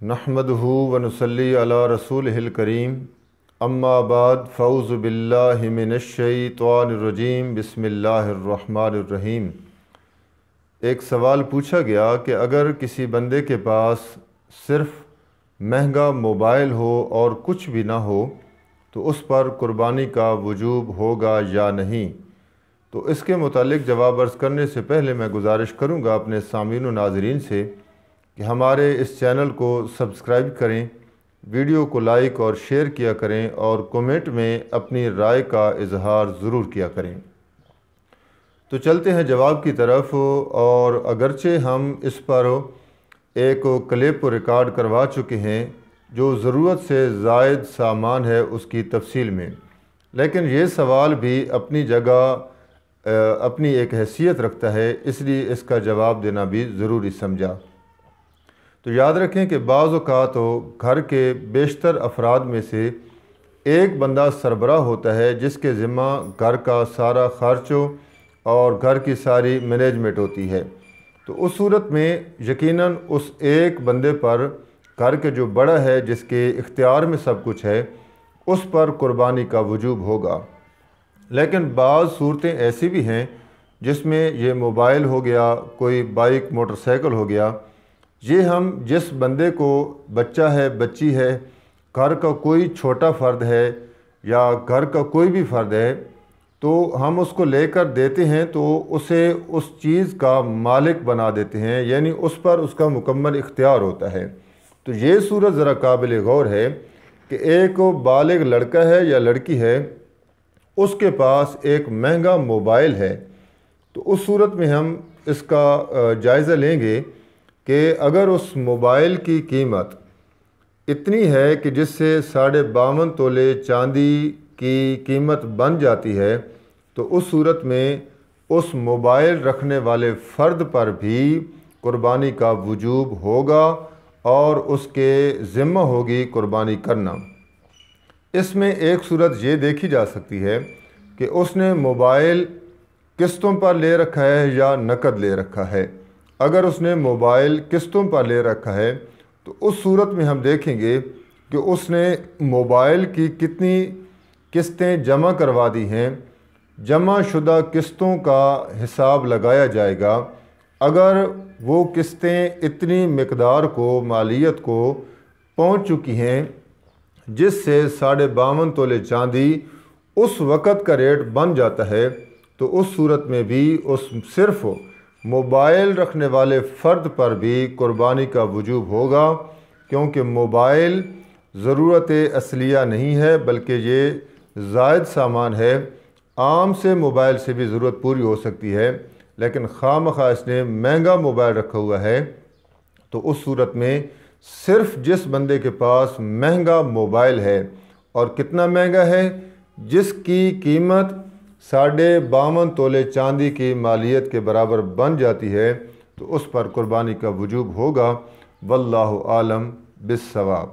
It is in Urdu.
نحمدہ ونصلی علی رسولہ الکریم اما بعد فاعوذ باللہ من الشیطان الرجیم بسم اللہ الرحمن الرحیم۔ ایک سوال پوچھا گیا کہ اگر کسی بندے کے پاس صرف مہنگا موبائل ہو اور کچھ بھی نہ ہو تو اس پر قربانی کا وجوب ہوگا یا نہیں؟ تو اس کے متعلق جواب عرض کرنے سے پہلے میں گزارش کروں گا اپنے سامعین و ناظرین سے کہ ہمارے اس چینل کو سبسکرائب کریں، ویڈیو کو لائک اور شیئر کیا کریں اور کومنٹ میں اپنی رائے کا اظہار ضرور کیا کریں۔ تو چلتے ہیں جواب کی طرف، اور اگرچہ ہم اس پر ایک کلپ ریکارڈ کروا چکے ہیں جو ضرورت سے زائد سامان ہے اس کی تفصیل میں، لیکن یہ سوال بھی اپنی جگہ اپنی ایک حیثیت رکھتا ہے، اس لیے اس کا جواب دینا بھی ضروری سمجھا۔ تو یاد رکھیں کہ بعض اوقات گھر کے بیشتر افراد میں سے ایک بندہ سربراہ ہوتا ہے جس کے ذمہ گھر کا سارا خرچ اور گھر کی ساری مینجمنٹ ہوتی ہے۔ تو اس صورت میں یقیناً اس ایک بندے پر، گھر کے جو بڑا ہے جس کے اختیار میں سب کچھ ہے، اس پر قربانی کا وجوب ہوگا۔ لیکن بعض صورتیں ایسی بھی ہیں جس میں یہ موبائل ہو گیا، کوئی بائک موٹر سائیکل ہو گیا، یہ ہم جس بندے کو بچہ ہے، بچی ہے، گھر کا کوئی چھوٹا فرد ہے یا گھر کا کوئی بھی فرد ہے، تو ہم اس کو لے کر دیتے ہیں تو اسے اس چیز کا مالک بنا دیتے ہیں، یعنی اس پر اس کا مکمل اختیار ہوتا ہے۔ تو یہ صورت ذرا قابل غور ہے کہ ایک بالغ لڑکا ہے یا لڑکی ہے، اس کے پاس ایک مہنگا موبائل ہے، تو اس صورت میں ہم اس کا جائزہ لیں گے کہ اگر اس موبائل کی قیمت اتنی ہے کہ جس سے 52.5 تولے چاندی کی قیمت بن جاتی ہے، تو اس صورت میں اس موبائل رکھنے والے فرد پر بھی قربانی کا وجوب ہوگا اور اس کے ذمہ ہوگی قربانی کرنا۔ اس میں ایک صورت یہ دیکھی جا سکتی ہے کہ اس نے موبائل قسطوں پر لے رکھا ہے یا نقد لے رکھا ہے۔ اگر اس نے موبائل قسطوں پر لے رکھا ہے تو اس صورت میں ہم دیکھیں گے کہ اس نے موبائل کی کتنی قسطیں جمع کروا دی ہیں۔ جمع شدہ قسطوں کا حساب لگایا جائے گا۔ اگر وہ قسطیں اتنی مقدار کو، مالیت کو پہنچ چکی ہیں جس سے 52.5 تولے چاندی اس وقت کا ریٹ بن جاتا ہے، تو اس صورت میں بھی اس صرف موبائل رکھنے والے فرد پر بھی قربانی کا وجوب ہوگا، کیونکہ موبائل ضرورت اصلیہ نہیں ہے بلکہ یہ زائد سامان ہے۔ عام سے موبائل سے بھی ضرورت پوری ہو سکتی ہے، لیکن خواہ مخواہ اس نے مہنگا موبائل رکھا ہوا ہے، تو اس صورت میں صرف جس بندے کے پاس مہنگا موبائل ہے، اور کتنا مہنگا ہے، جس کی قیمت 52.5 تولے چاندی کی مالیت کے برابر بن جاتی ہے، تو اس پر قربانی کا وجوب ہوگا۔ واللہ عالم بالصواب۔